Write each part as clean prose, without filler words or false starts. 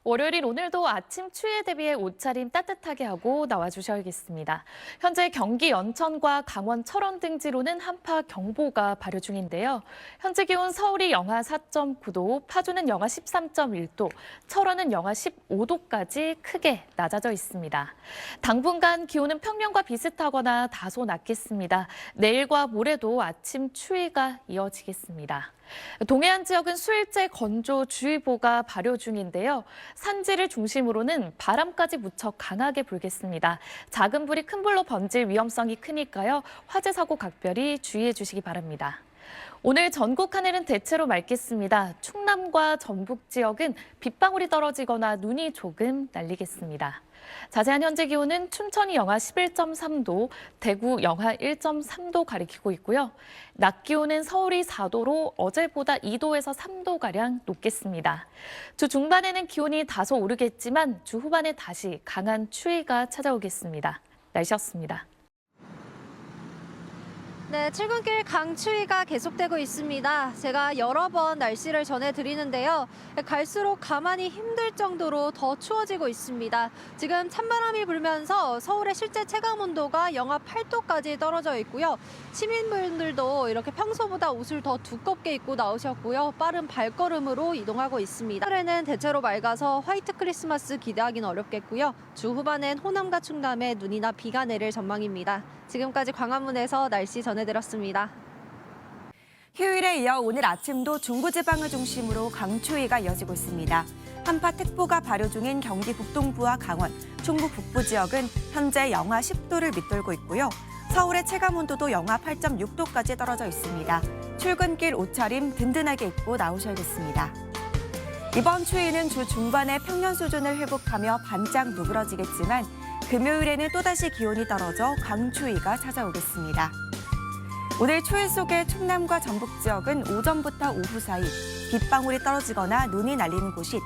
월요일인 오늘도 아침 추위에 대비해 옷차림 따뜻하게 하고 나와주셔야겠습니다. 현재 경기 연천과 강원 철원 등지로는 한파 경보가 발효 중인데요. 현재 기온 서울이 영하 4.9도, 파주는 영하 13.1도, 철원은 영하 15도까지 크게 낮아져 있습니다. 당분간 기온은 평년과 비슷하거나 다소 낮겠습니다. 내일과 모레도 아침 추위가 이어지겠습니다. 동해안 지역은 수일째 건조주의보가 발효 중인데요. 산지를 중심으로는 바람까지 무척 강하게 불겠습니다. 작은 불이 큰 불로 번질 위험성이 크니까요. 화재 사고 각별히 주의해 주시기 바랍니다. 오늘 전국 하늘은 대체로 맑겠습니다. 충남과 전북 지역은 빗방울이 떨어지거나 눈이 조금 날리겠습니다. 자세한 현재 기온은 춘천이 영하 11.3도, 대구 영하 1.3도 가리키고 있고요. 낮 기온은 서울이 4도로 어제보다 2도에서 3도가량 높겠습니다. 주 중반에는 기온이 다소 오르겠지만 주 후반에 다시 강한 추위가 찾아오겠습니다. 날씨였습니다. 네, 출근길 강추위가 계속되고 있습니다. 제가 여러 번 날씨를 전해드리는데요. 갈수록 가만히 힘들 정도로 더 추워지고 있습니다. 지금 찬바람이 불면서 서울의 실제 체감온도가 영하 8도까지 떨어져 있고요. 시민분들도 이렇게 평소보다 옷을 더 두껍게 입고 나오셨고요. 빠른 발걸음으로 이동하고 있습니다. 올해는 대체로 맑아서 화이트 크리스마스 기대하기는 어렵겠고요. 주 후반엔 호남과 충남에 눈이나 비가 내릴 전망입니다. 지금까지 광화문에서 날씨 전해드렸습니다. 휴일에 이어 오늘 아침도 중부지방을 중심으로 강추위가 이어지고 있습니다. 한파특보가 발효 중인 경기 북동부와 강원, 충북 북부 지역은 현재 영하 10도를 밑돌고 있고요. 서울의 체감온도도 영하 8.6도까지 떨어져 있습니다. 출근길 옷차림 든든하게 입고 나오셔야겠습니다. 이번 추위는 주 중반에 평년 수준을 회복하며 반짝 누그러지겠지만 금요일에는 또다시 기온이 떨어져 강추위가 찾아오겠습니다. 오늘 추위 속에 충남과 전북 지역은 오전부터 오후 사이 빗방울이 떨어지거나 눈이 날리는 곳이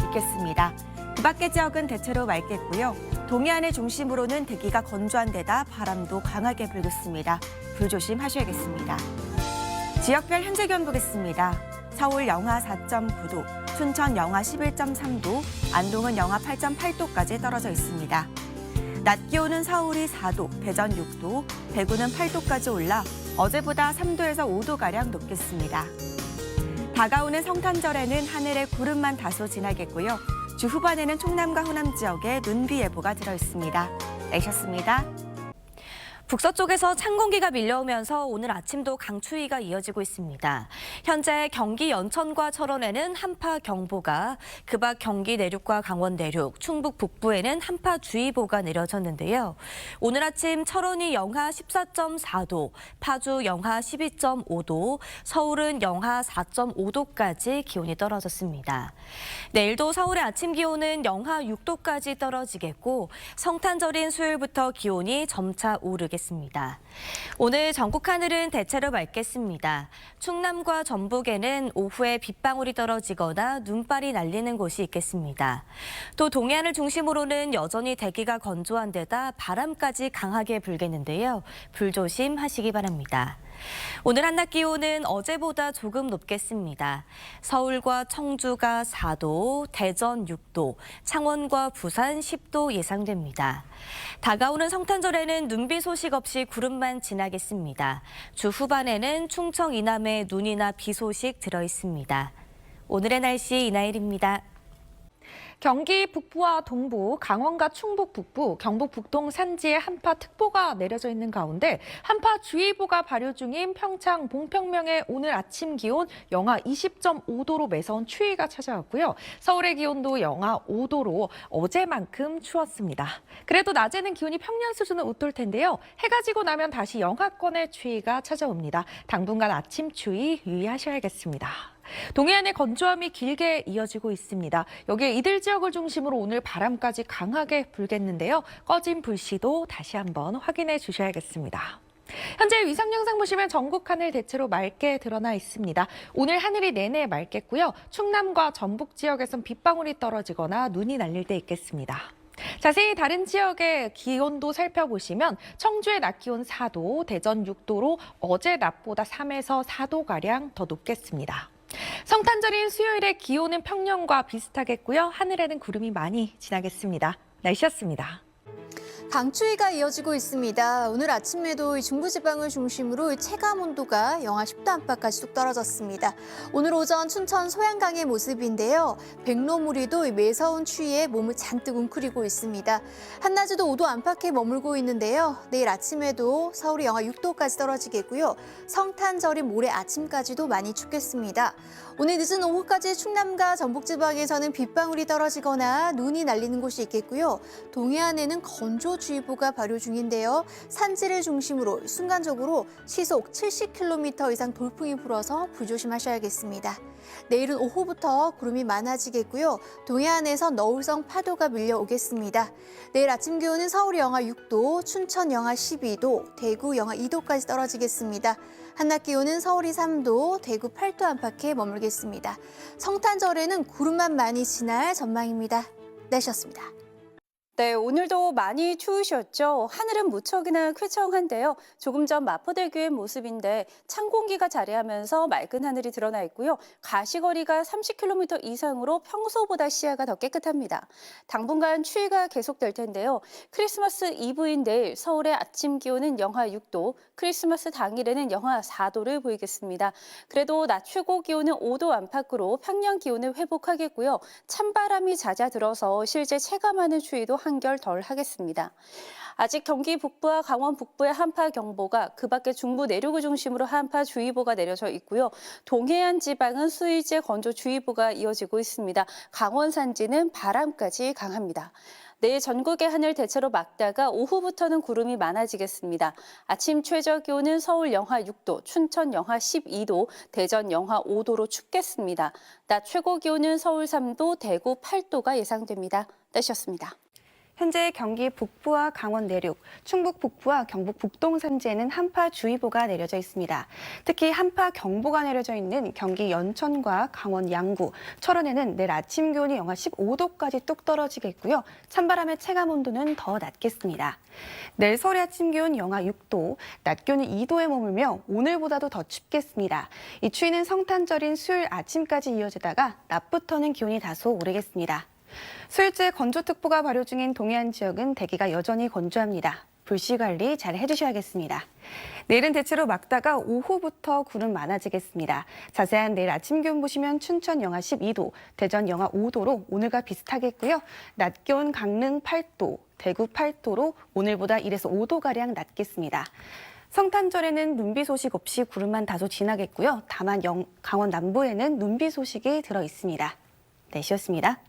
있겠습니다. 그 밖의 지역은 대체로 맑겠고요. 동해안을 중심으로는 대기가 건조한 데다 바람도 강하게 불겠습니다. 불조심하셔야겠습니다. 지역별 현재 기온 보겠습니다. 서울 영하 4.9도, 춘천 영하 11.3도, 안동은 영하 8.8도까지 떨어져 있습니다. 낮 기온은 서울이 4도, 대전 6도, 대구는 8도까지 올라 어제보다 3도에서 5도가량 높겠습니다. 다가오는 성탄절에는 하늘에 구름만 다소 지나겠고요. 주 후반에는 충남과 호남 지역에 눈비 예보가 들어있습니다. 내셨습니다. 북서쪽에서 찬 공기가 밀려오면서 오늘 아침도 강추위가 이어지고 있습니다. 현재 경기 연천과 철원에는 한파 경보가, 그 밖 경기 내륙과 강원 내륙, 충북 북부에는 한파주의보가 내려졌는데요. 오늘 아침 철원이 영하 14.4도, 파주 영하 12.5도, 서울은 영하 4.5도까지 기온이 떨어졌습니다. 내일도 서울의 아침 기온은 영하 6도까지 떨어지겠고 성탄절인 수요일부터 기온이 점차 오르겠습니다. 오늘 전국 하늘은 대체로 맑겠습니다. 충남과 전북에는 오후에 빗방울이 떨어지거나 눈발이 날리는 곳이 있겠습니다. 또 동해안을 중심으로는 여전히 대기가 건조한 데다 바람까지 강하게 불겠는데요. 불조심하시기 바랍니다. 오늘 한낮 기온은 어제보다 조금 높겠습니다. 서울과 청주가 4도, 대전 6도, 창원과 부산 10도 예상됩니다. 다가오는 성탄절에는 눈비 소식 없이 구름만 지나겠습니다. 주 후반에는 충청 이남에 눈이나 비 소식 들어있습니다. 오늘의 날씨 이나일입니다. 경기 북부와 동부, 강원과 충북 북부, 경북 북동 산지에 한파특보가 내려져 있는 가운데 한파주의보가 발효 중인 평창 봉평명의 오늘 아침 기온 영하 20.5도로 매서운 추위가 찾아왔고요. 서울의 기온도 영하 5도로 어제만큼 추웠습니다. 그래도 낮에는 기온이 평년 수준을 웃돌 텐데요. 해가 지고 나면 다시 영하권의 추위가 찾아옵니다. 당분간 아침 추위 유의하셔야겠습니다. 동해안의 건조함이 길게 이어지고 있습니다. 여기에 이들 지역을 중심으로 오늘 바람까지 강하게 불겠는데요. 꺼진 불씨도 다시 한번 확인해 주셔야겠습니다. 현재 위성 영상 보시면 전국 하늘 대체로 맑게 드러나 있습니다. 오늘 하늘이 내내 맑겠고요. 충남과 전북 지역에선 빗방울이 떨어지거나 눈이 날릴 때 있겠습니다. 자세히 다른 지역의 기온도 살펴보시면 청주의 낮 기온 4도, 대전 6도로 어제 낮보다 3에서 4도가량 더 높겠습니다. 성탄절인 수요일에 기온은 평년과 비슷하겠고요. 하늘에는 구름이 많이 지나겠습니다. 날씨였습니다. 강추위가 이어지고 있습니다. 오늘 아침에도 중부지방을 중심으로 체감 온도가 영하 10도 안팎까지 뚝 떨어졌습니다. 오늘 오전 춘천 소양강의 모습인데요. 백로무리도 매서운 추위에 몸을 잔뜩 웅크리고 있습니다. 한낮에도 5도 안팎에 머물고 있는데요. 내일 아침에도 서울이 영하 6도까지 떨어지겠고요. 성탄절인 모레 아침까지도 많이 춥겠습니다. 오늘 늦은 오후까지 충남과 전북지방에서는 빗방울이 떨어지거나 눈이 날리는 곳이 있겠고요. 동해안에는 건조주의보가 발효 중인데요. 산지를 중심으로 순간적으로 시속 70km 이상 돌풍이 불어서 불조심하셔야겠습니다. 내일은 오후부터 구름이 많아지겠고요. 동해안에서 너울성 파도가 밀려오겠습니다. 내일 아침 기온은 서울이 영하 6도, 춘천 영하 12도, 대구 영하 2도까지 떨어지겠습니다. 한낮 기온은 서울이 3도, 대구 8도 안팎에 머물겠습니다. 성탄절에는 구름만 많이 지날 전망입니다. 날씨였습니다. 네, 오늘도 많이 추우셨죠? 하늘은 무척이나 쾌청한데요. 조금 전 마포대교의 모습인데 찬 공기가 자리하면서 맑은 하늘이 드러나 있고요. 가시거리가 30km 이상으로 평소보다 시야가 더 깨끗합니다. 당분간 추위가 계속될 텐데요. 크리스마스 이브인 내일 서울의 아침 기온은 영하 6도, 크리스마스 당일에는 영하 4도를 보이겠습니다. 그래도 낮 최고 기온은 5도 안팎으로 평년 기온을 회복하겠고요. 찬바람이 잦아들어서 실제 체감하는 추위도 한결 덜 하겠습니다. 아직 경기 북부와 강원 북부의 한파경보가 그 밖에 중부 내륙을 중심으로 한파주의보가 내려져 있고요. 동해안 지방은 수일제 건조주의보가 이어지고 있습니다. 강원 산지는 바람까지 강합니다. 내일 전국의 하늘 대체로 맑다가 오후부터는 구름이 많아지겠습니다. 아침 최저 기온은 서울 영하 6도, 춘천 영하 12도, 대전 영하 5도로 춥겠습니다. 낮 최고 기온은 서울 3도, 대구 8도가 예상됩니다. 날씨였습니다. 현재 경기 북부와 강원 내륙, 충북 북부와 경북 북동 산지에는 한파주의보가 내려져 있습니다. 특히 한파경보가 내려져 있는 경기 연천과 강원 양구, 철원에는 내일 아침 기온이 영하 15도까지 뚝 떨어지겠고요. 찬바람의 체감 온도는 더 낮겠습니다. 내일 서울의 아침 기온 영하 6도, 낮 기온은 2도에 머물며 오늘보다도 더 춥겠습니다. 이 추위는 성탄절인 수요일 아침까지 이어지다가 낮부터는 기온이 다소 오르겠습니다. 수일제 건조특보가 발효 중인 동해안 지역은 대기가 여전히 건조합니다. 불씨 관리 잘 해주셔야겠습니다. 내일은 대체로 맑다가 오후부터 구름 많아지겠습니다. 자세한 내일 아침 기온 보시면 춘천 영하 12도, 대전 영하 5도로 오늘과 비슷하겠고요. 낮 기온 강릉 8도, 대구 8도로 오늘보다 1에서 5도가량 낮겠습니다. 성탄절에는 눈비 소식 없이 구름만 다소 지나겠고요. 다만 강원 남부에는 눈비 소식이 들어 있습니다. 날씨였습니다.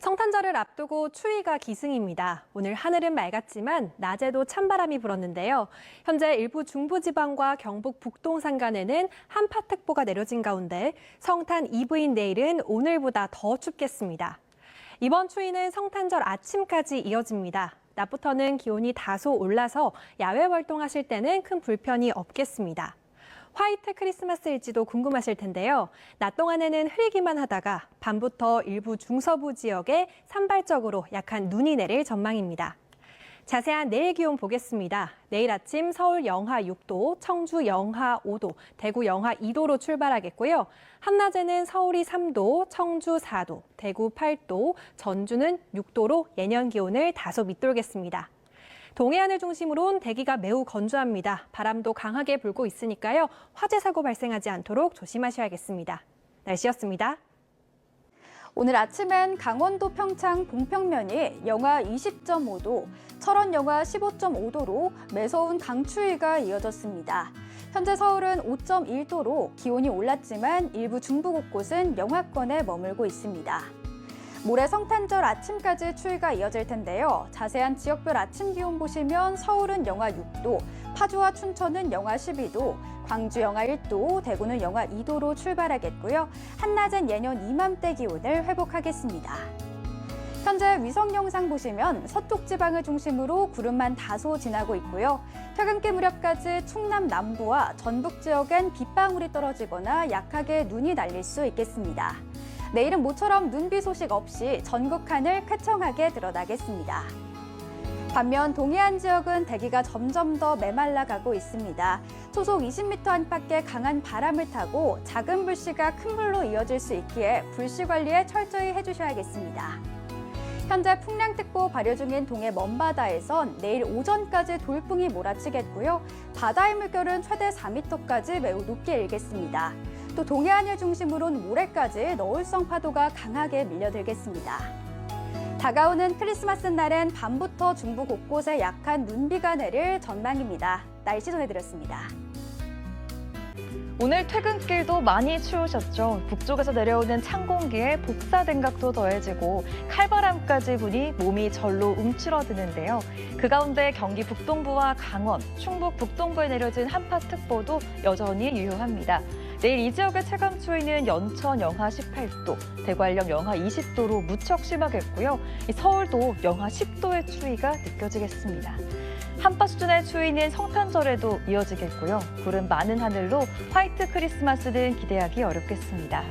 성탄절을 앞두고 추위가 기승입니다. 오늘 하늘은 맑았지만 낮에도 찬바람이 불었는데요. 현재 일부 중부지방과 경북 북동 산간에는 한파특보가 내려진 가운데 성탄 이브인 내일은 오늘보다 더 춥겠습니다. 이번 추위는 성탄절 아침까지 이어집니다. 낮부터는 기온이 다소 올라서 야외 활동하실 때는 큰 불편이 없겠습니다. 화이트 크리스마스일지도 궁금하실 텐데요. 낮 동안에는 흐리기만 하다가 밤부터 일부 중서부 지역에 산발적으로 약한 눈이 내릴 전망입니다. 자세한 내일 기온 보겠습니다. 내일 아침 서울 영하 6도, 청주 영하 5도, 대구 영하 2도로 출발하겠고요. 한낮에는 서울이 3도, 청주 4도, 대구 8도, 전주는 6도로 예년 기온을 다소 밑돌겠습니다. 동해안을 중심으로 대기가 매우 건조합니다. 바람도 강하게 불고 있으니까요. 화재 사고 발생하지 않도록 조심하셔야겠습니다. 날씨였습니다. 오늘 아침엔 강원도 평창 봉평면이 영하 20.5도, 철원 영하 15.5도로 매서운 강추위가 이어졌습니다. 현재 서울은 5.1도로 기온이 올랐지만 일부 중부 곳곳은 영하권에 머물고 있습니다. 모레 성탄절 아침까지 추위가 이어질 텐데요. 자세한 지역별 아침 기온 보시면 서울은 영하 6도, 파주와 춘천은 영하 12도, 광주 영하 1도, 대구는 영하 2도로 출발하겠고요. 한낮엔 예년 이맘때 기온을 회복하겠습니다. 현재 위성 영상 보시면 서쪽 지방을 중심으로 구름만 다소 지나고 있고요. 퇴근길 무렵까지 충남 남부와 전북 지역엔 빗방울이 떨어지거나 약하게 눈이 날릴 수 있겠습니다. 내일은 모처럼 눈비 소식 없이 전국 하늘 쾌청하게 드러나겠습니다. 반면 동해안 지역은 대기가 점점 더 메말라가고 있습니다. 초속 20m 안팎의 강한 바람을 타고 작은 불씨가 큰 불로 이어질 수 있기에 불씨 관리에 철저히 해주셔야겠습니다. 현재 풍랑특보 발효 중인 동해 먼바다에선 내일 오전까지 돌풍이 몰아치겠고요. 바다의 물결은 최대 4m까지 매우 높게 일겠습니다. 또 동해안을 중심으로는 모레까지 너울성 파도가 강하게 밀려들겠습니다. 다가오는 크리스마스 날엔 밤부터 중부 곳곳에 약한 눈비가 내릴 전망입니다. 날씨 전해드렸습니다. 오늘 퇴근길도 많이 추우셨죠. 북쪽에서 내려오는 찬 공기에 복사등각도 더해지고 칼바람까지 부니 몸이 절로 움츠러드는데요. 그 가운데 경기 북동부와 강원, 충북 북동부에 내려진 한파특보도 여전히 유효합니다. 내일 이 지역의 체감 추위는 연천 영하 18도, 대관령 영하 20도로 무척 심하겠고요. 서울도 영하 10도의 추위가 느껴지겠습니다. 한파 수준의 추위는 성탄절에도 이어지겠고요. 구름 많은 하늘로 화이트 크리스마스는 기대하기 어렵겠습니다.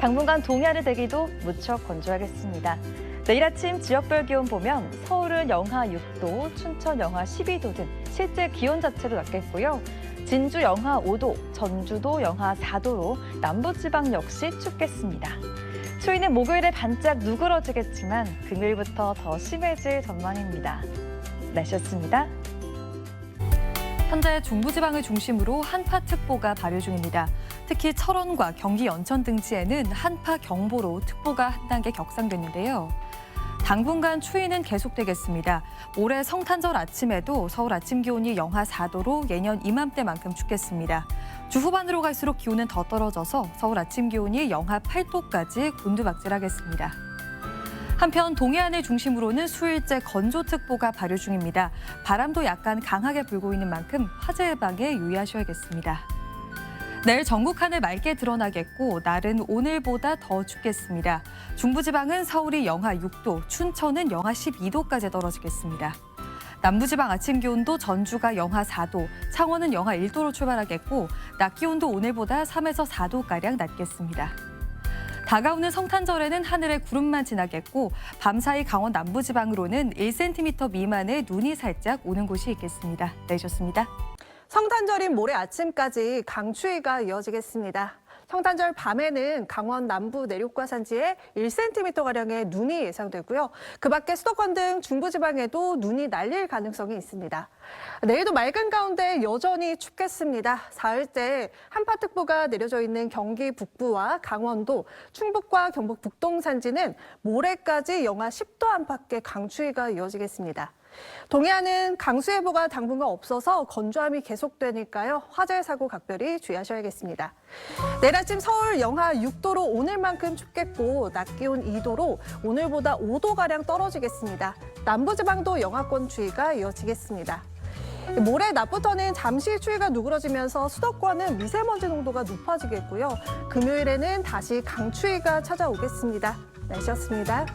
당분간 동해안의 대기도 무척 건조하겠습니다. 내일 아침 지역별 기온 보면 서울은 영하 6도, 춘천 영하 12도 등 실제 기온 자체도 낮겠고요. 진주 영하 5도, 전주도 영하 4도로 남부지방 역시 춥겠습니다. 추위는 목요일에 반짝 누그러지겠지만 금요일부터 더 심해질 전망입니다. 날씨였습니다. 현재 중부지방을 중심으로 한파특보가 발효 중입니다. 특히 철원과 경기 연천 등지에는 한파경보로 특보가 한 단계 격상됐는데요. 당분간 추위는 계속되겠습니다. 올해 성탄절 아침에도 서울 아침 기온이 영하 4도로 예년 이맘때만큼 춥겠습니다. 주 후반으로 갈수록 기온은 더 떨어져서 서울 아침 기온이 영하 8도까지 곤두박질하겠습니다. 한편 동해안을 중심으로는 수일째 건조특보가 발효 중입니다. 바람도 약간 강하게 불고 있는 만큼 화재 예방에 유의하셔야겠습니다. 내일 전국 하늘 맑게 드러나겠고 날은 오늘보다 더 춥겠습니다. 중부지방은 서울이 영하 6도, 춘천은 영하 12도까지 떨어지겠습니다. 남부지방 아침 기온도 전주가 영하 4도, 창원은 영하 1도로 출발하겠고 낮 기온도 오늘보다 3에서 4도가량 낮겠습니다. 다가오는 성탄절에는 하늘에 구름만 지나겠고 밤사이 강원 남부지방으로는 1cm 미만의 눈이 살짝 오는 곳이 있겠습니다. 내셨습니다. 성탄절인 모레 아침까지 강추위가 이어지겠습니다. 성탄절 밤에는 강원 남부 내륙과 산지에 1cm가량의 눈이 예상되고요. 그 밖에 수도권 등 중부지방에도 눈이 날릴 가능성이 있습니다. 내일도 맑은 가운데 여전히 춥겠습니다. 사흘째 한파특보가 내려져 있는 경기 북부와 강원도, 충북과 경북 북동 산지는 모레까지 영하 10도 안팎의 강추위가 이어지겠습니다. 동해안은 강수예보가 당분간 없어서 건조함이 계속되니까요. 화재 사고 각별히 주의하셔야겠습니다. 내일 아침 서울 영하 6도로 오늘만큼 춥겠고 낮 기온 2도로 오늘보다 5도가량 떨어지겠습니다. 남부지방도 영하권 추위가 이어지겠습니다. 모레 낮부터는 잠시 추위가 누그러지면서 수도권은 미세먼지 농도가 높아지겠고요. 금요일에는 다시 강추위가 찾아오겠습니다. 날씨였습니다.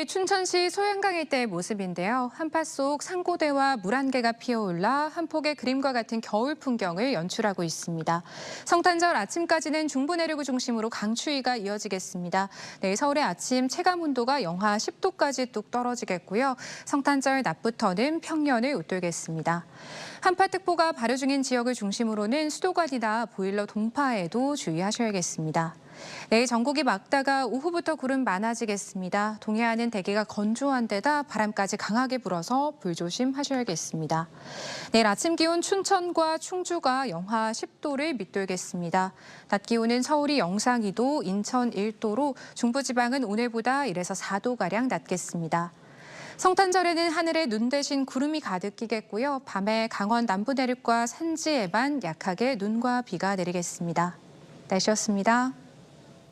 춘천시 소양강 일대의 모습인데요. 한파 속 산고대와 물안개가 피어올라 한 폭의 그림과 같은 겨울 풍경을 연출하고 있습니다. 성탄절 아침까지는 중부 내륙을 중심으로 강추위가 이어지겠습니다. 내일 서울의 아침 체감 온도가 영하 10도까지 뚝 떨어지겠고요. 성탄절 낮부터는 평년을 웃돌겠습니다. 한파특보가 발효 중인 지역을 중심으로는 수도관이나 보일러 동파에도 주의하셔야겠습니다. 내일 전국이 맑다가 오후부터 구름 많아지겠습니다. 동해안은 대기가 건조한 데다 바람까지 강하게 불어서 불조심하셔야겠습니다. 내일 아침 기온 춘천과 충주가 영하 10도를 밑돌겠습니다. 낮 기온은 서울이 영상 2도, 인천 1도로 중부지방은 오늘보다 1에서 4도가량 낮겠습니다. 성탄절에는 하늘에 눈 대신 구름이 가득 끼겠고요. 밤에 강원 남부 내륙과 산지에만 약하게 눈과 비가 내리겠습니다. 날씨였습니다.